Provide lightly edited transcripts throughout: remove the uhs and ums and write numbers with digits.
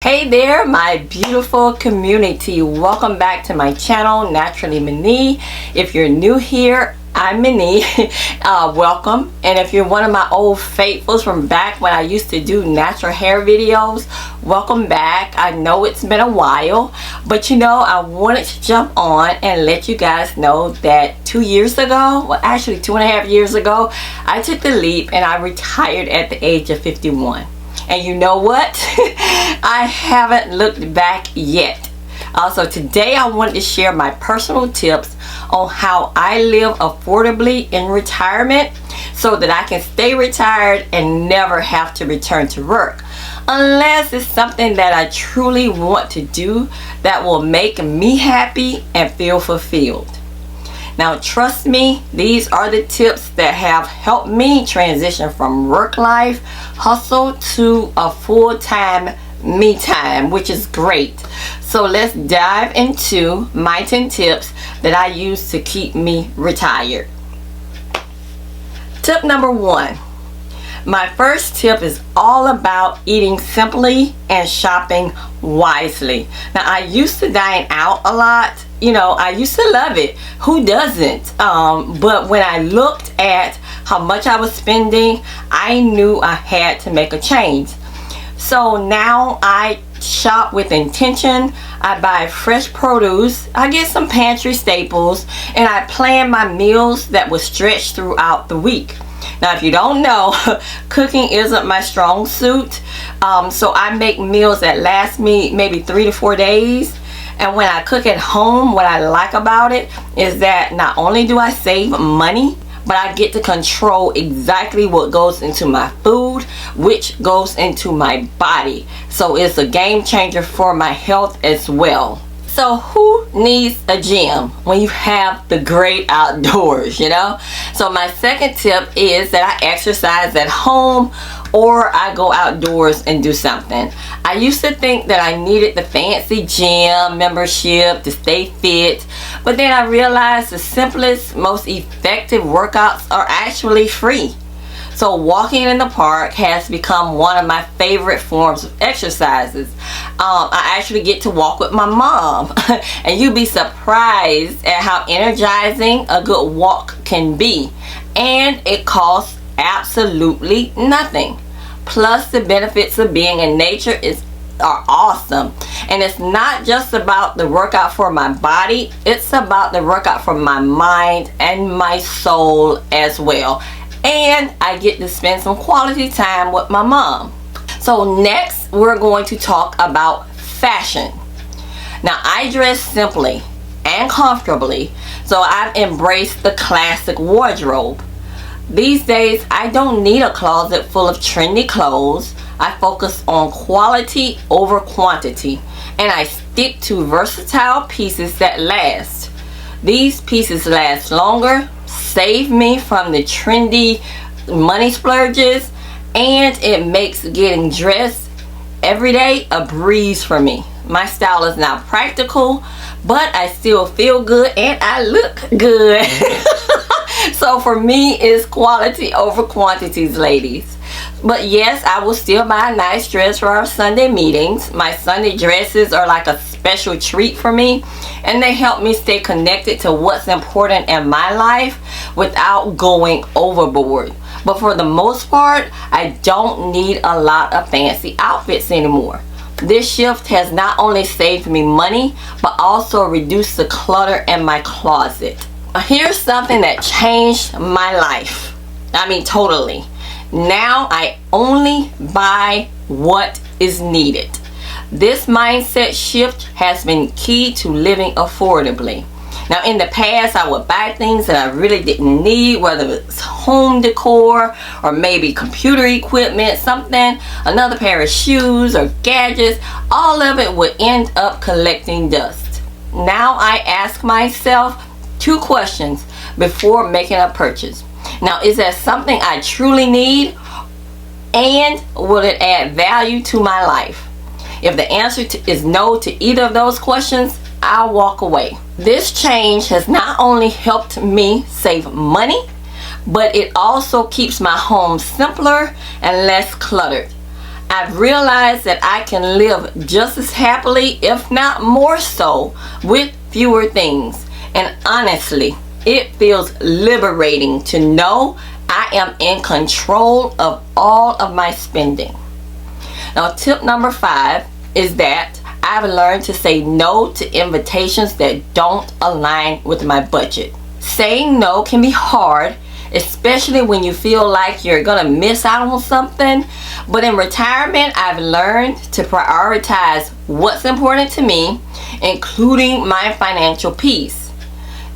Hey there, my beautiful community. Welcome back to my channel, Naturally Minnie. If you're new here, I'm Minnie. Welcome. And if you're one of my old faithfuls from back when I used to do natural hair videos, welcome back. I know it's been a while, but I wanted to jump on and let you guys know that 2 years ago, well actually 2.5 years ago, I took the leap and I retired at the age of 51. And you know what? I haven't looked back yet. Also, today I wanted to share my personal tips on how I live affordably in retirement so that I can stay retired and never have to return to work. Unless it's something that I truly want to do that will make me happy and feel fulfilled. Now trust me, these are the tips that have helped me transition from work life hustle to a full-time me time, which is great. So let's dive into my 10 tips that I use to keep me retired. Tip number 1. My first tip is all about eating simply and shopping wisely. Now I used to dine out a lot. I used to love it. Who doesn't? But when I looked at how much I was spending, I knew I had to make a change. So now I shop with intention. I buy fresh produce. I get some pantry staples, and I plan my meals that will stretch throughout the week. Now, if you don't know, cooking isn't my strong suit. So I make meals that last me maybe 3 to 4 days. And when I cook at home, what I like about it is that not only do I save money, but I get to control exactly what goes into my food, which goes into my body. So it's a game changer for my health as well. So who needs a gym when you have the great outdoors, So my second tip is that I exercise at home or I go outdoors and do something. I used to think that I needed the fancy gym membership to stay fit, but then I realized the simplest, most effective workouts are actually free. So walking in the park has become one of my favorite forms of exercises. I actually get to walk with my mom, and you'd be surprised at how energizing a good walk can be. And it costs absolutely nothing. Plus, the benefits of being in nature are awesome. And it's not just about the workout for my body, it's about the workout for my mind and my soul as well. And I get to spend some quality time with my mom. So next, we're going to talk about fashion. Now, I dress simply and comfortably, so I've embraced the classic wardrobe. These days, I don't need a closet full of trendy clothes. I focus on quality over quantity, and I stick to versatile pieces that last. These pieces last longer, save me from the trendy money splurges, and it makes getting dressed every day a breeze for me. My style is now practical, but I still feel good and I look good. So for me, it's quality over quantities, ladies. But yes, I will still buy a nice dress for our Sunday meetings. My Sunday dresses are like a special treat for me, and they help me stay connected to what's important in my life without going overboard. But for the most part, I don't need a lot of fancy outfits anymore. This shift has not only saved me money, but also reduced the clutter in my closet. Here's something that changed my life. I mean, totally. Now I only buy what is needed. This mindset shift has been key to living affordably. Now, in the past, I would buy things that I really didn't need, whether it's home decor or maybe computer equipment, another pair of shoes or gadgets. All of it would end up collecting dust. Now I ask myself 2 questions before making a purchase. Now, is that something I truly need, and will it add value to my life? If the answer is no to either of those questions, I'll walk away. This change has not only helped me save money, but it also keeps my home simpler and less cluttered. I've realized that I can live just as happily, if not more so, with fewer things. And honestly, it feels liberating to know I am in control of all of my spending. Now, tip number 5 is that I've learned to say no to invitations that don't align with my budget. Saying no can be hard, especially when you feel like you're gonna miss out on something. But in retirement, I've learned to prioritize what's important to me, including my financial peace.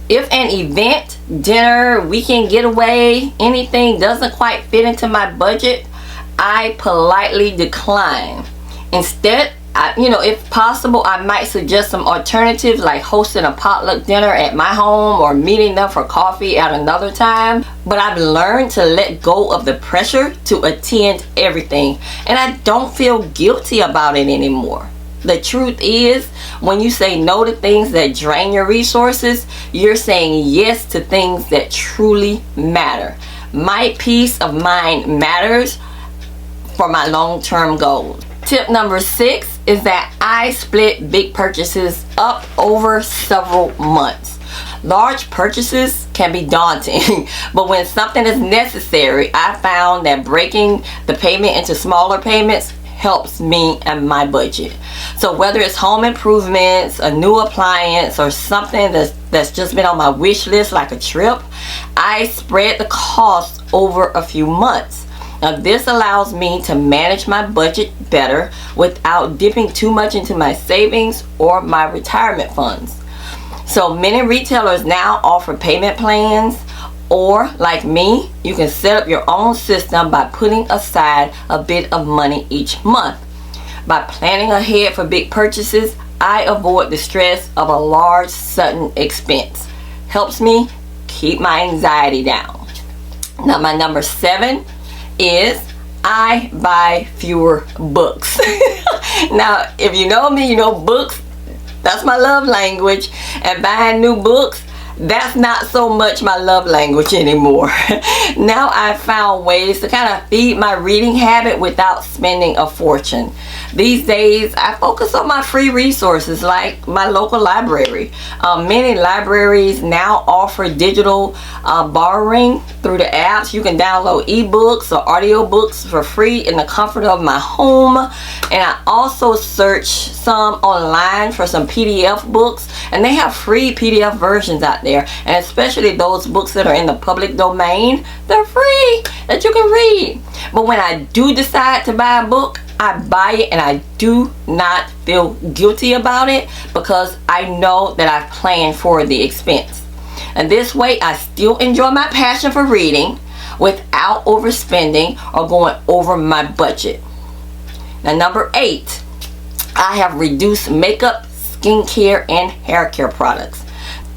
If an event, dinner, weekend getaway, anything doesn't quite fit into my budget, I politely decline. Instead, if possible, I might suggest some alternatives like hosting a potluck dinner at my home or meeting them for coffee at another time. But I've learned to let go of the pressure to attend everything, and I don't feel guilty about it anymore. The truth is, when you say no to things that drain your resources, you're saying yes to things that truly matter. My peace of mind matters for my long-term goals. Tip number 6 is that I split big purchases up over several months. Large purchases can be daunting, but when something is necessary, I found that breaking the payment into smaller payments helps me and my budget. So whether it's home improvements, a new appliance, or something that's just been on my wish list like a trip, I spread the cost over a few months. Now, this allows me to manage my budget better without dipping too much into my savings or my retirement funds. So many retailers now offer payment plans, or like me, you can set up your own system by putting aside a bit of money each month. By planning ahead for big purchases, I avoid the stress of a large sudden expense. Helps me keep my anxiety down. Now, my number 7 is I buy fewer books. Now, if you know me, you know books, that's my love language, and buying new books, that's not so much my love language anymore. Now I've found ways to kind of feed my reading habit without spending a fortune. These days I focus on my free resources like my local library. Many libraries now offer digital borrowing through the apps. You can download ebooks or audiobooks for free in the comfort of my home. And I also search some online for some PDF books, and they have free PDF versions out there, and especially those books that are in the public domain, they're free that you can read. But when I do decide to buy a book, I buy it and I do not feel guilty about it because I know that I've planned for the expense. And this way I still enjoy my passion for reading without overspending or going over my budget. Now, number 8, I have reduced makeup, skincare, and hair care products.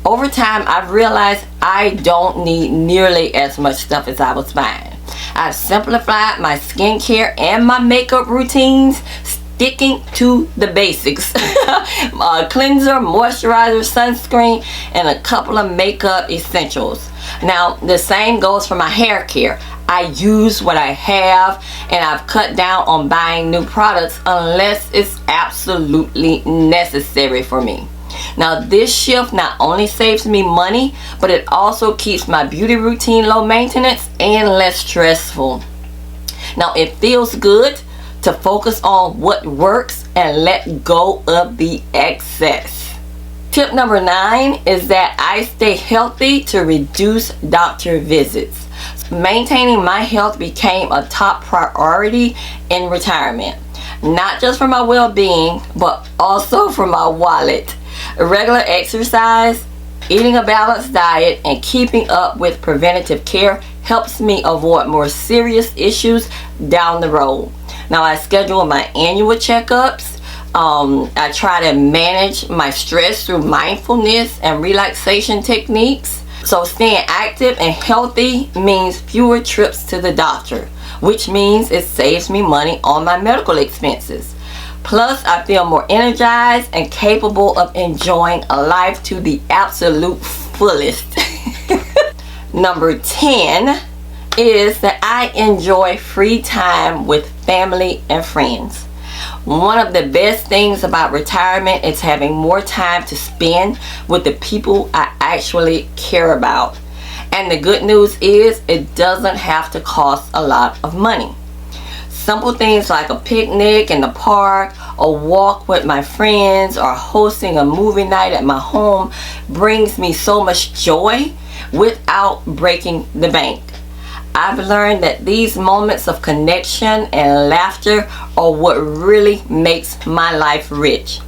Over time, I've realized I don't need nearly as much stuff as I was buying. I've simplified my skincare and my makeup routines, sticking to the basics. Cleanser, moisturizer, sunscreen, and a couple of makeup essentials. Now, the same goes for my hair care. I use what I have, and I've cut down on buying new products unless it's absolutely necessary for me. Now, this shift not only saves me money, but it also keeps my beauty routine low maintenance and less stressful. Now, it feels good to focus on what works and let go of the excess. Tip number 9 is that I stay healthy to reduce doctor visits. Maintaining my health became a top priority in retirement, not just for my well-being, but also for my wallet. Regular exercise, eating a balanced diet, and keeping up with preventative care helps me avoid more serious issues down the road. Now, I schedule my annual checkups. I try to manage my stress through mindfulness and relaxation techniques. So staying active and healthy means fewer trips to the doctor, which means it saves me money on my medical expenses. Plus, I feel more energized and capable of enjoying a life to the absolute fullest. Number 10 is that I enjoy free time with family, and friends. One of the best things about retirement is having more time to spend with the people I actually care about. And the good news is it doesn't have to cost a lot of money. Simple things like a picnic in the park, a walk with my friends, or hosting a movie night at my home brings me so much joy without breaking the bank. I've learned that these moments of connection and laughter are what really makes my life rich.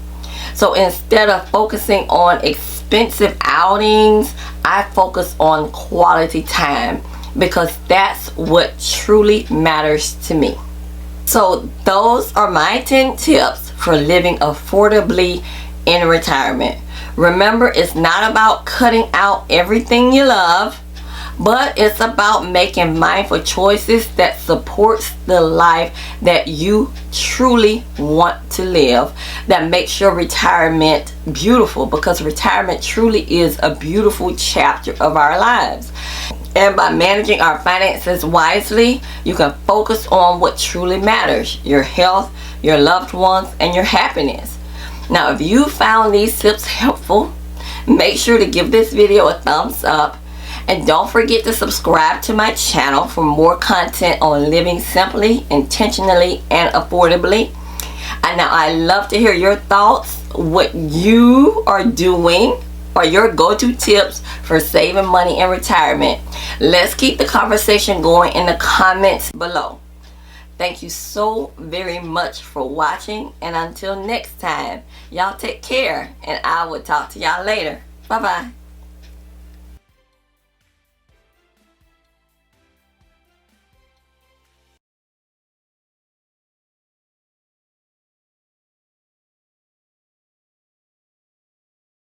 So instead of focusing on expensive outings, I focus on quality time because that's what truly matters to me. So those are my 10 tips for living affordably in retirement. Remember, it's not about cutting out everything you love, but it's about making mindful choices that supports the life that you truly want to live, that makes your retirement beautiful, because retirement truly is a beautiful chapter of our lives. And by managing our finances wisely, you can focus on what truly matters: your health, your loved ones, and your happiness. Now, if you found these tips helpful, make sure to give this video a thumbs up. And don't forget to subscribe to my channel for more content on living simply, intentionally, and affordably. And now I love to hear your thoughts, what you are doing, or your go-to tips for saving money in retirement. Let's keep the conversation going in the comments below. Thank you so very much for watching, and until next time, y'all take care, and I will talk to y'all later. Bye-bye.